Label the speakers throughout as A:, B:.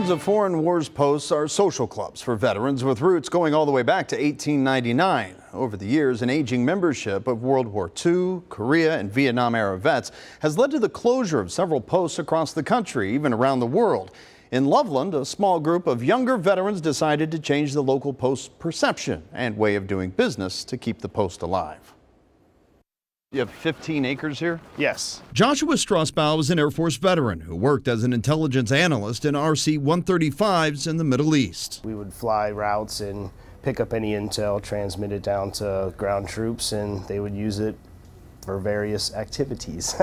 A: Hundreds of Foreign Wars posts are social clubs for veterans with roots going all the way back to 1899. Over the years, an aging membership of World War II, Korea, and Vietnam-era vets has led to the closure of several posts across the country, even around the world. In Loveland, a small group of younger veterans decided to change the local post's perception and way of doing business to keep the post alive. You have 15 acres here?
B: Yes.
A: Joshua Strasbaugh was an Air Force veteran who worked as an intelligence analyst in RC-135s in the Middle East.
B: We would fly routes and pick up any intel, transmit it down to ground troops, and they would use it for various activities.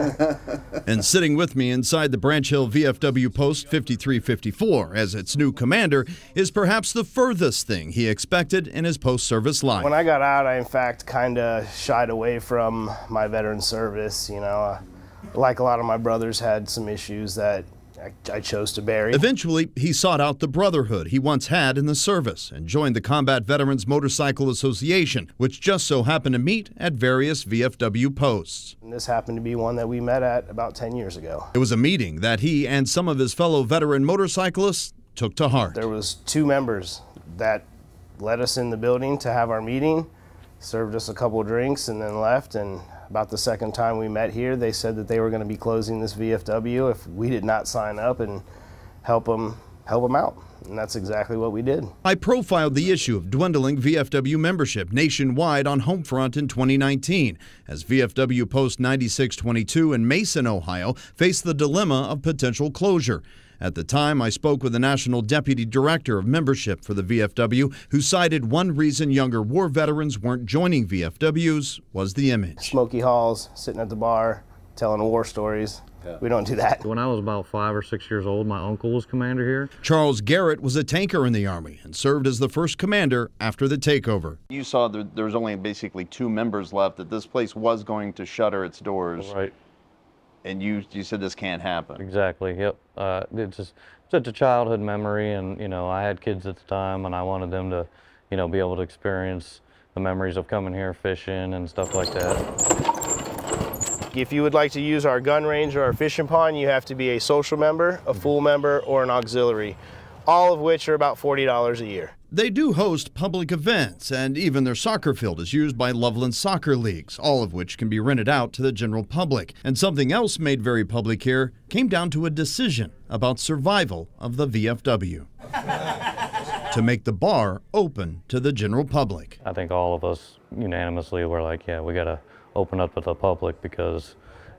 A: And sitting with me inside the Branch Hill VFW Post 5354 as its new commander is perhaps the furthest thing he expected in his post-service life.
B: When I got out, I in fact kind of shied away from my veteran service. You know, like a lot of my brothers had some issues that I chose to bury.
A: Eventually, he sought out the brotherhood he once had in the service and joined the Combat Veterans Motorcycle Association, which just so happened to meet at various VFW posts.
B: And this happened to be one that we met at about 10 years ago.
A: It was a meeting that he and some of his fellow veteran motorcyclists took to heart.
B: There was 2 members that led us in the building to have our meeting, served us a couple of drinks, and then left. And about the second time we met here, they said that they were going to be closing this VFW if we did not sign up and help them out. And that's exactly what we did.
A: I profiled the issue of dwindling VFW membership nationwide on Homefront in 2019, as VFW Post 9622 in Mason, Ohio, faced the dilemma of potential closure. At the time, I spoke with the National Deputy Director of Membership for the VFW, who cited one reason younger war veterans weren't joining VFWs was the image.
B: Smoky halls, sitting at the bar, telling war stories. Yeah. We don't do that.
C: When I was about 5 or 6 years old, my uncle was commander here.
A: Charles Garrett was a tanker in the Army and served as the first commander after the takeover. You saw there was only basically 2 members left, that this place was going to shutter its doors.
C: Right.
A: And you said this can't happen.
C: Exactly, yep. It's just such a childhood memory, and I had kids at the time, and I wanted them to, be able to experience the memories of coming here fishing and stuff like that.
B: If you would like to use our gun range or our fishing pond, you have to be a social member, a full member, or an auxiliary, all of which are about $40 a year.
A: They do host public events, and even their soccer field is used by Loveland soccer leagues, all of which can be rented out to the general public. And something else made very public here came down to a decision about survival of the VFW. To make the bar open to the general public.
C: I think all of us unanimously were like, yeah, we got to open up to the public because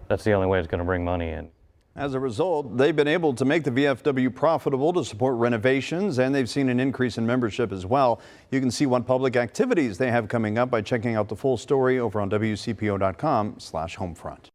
C: that's the only way it's going to bring money in.
A: As a result, they've been able to make the VFW profitable to support renovations, and they've seen an increase in membership as well. You can see what public activities they have coming up by checking out the full story over on WCPO.com/Homefront.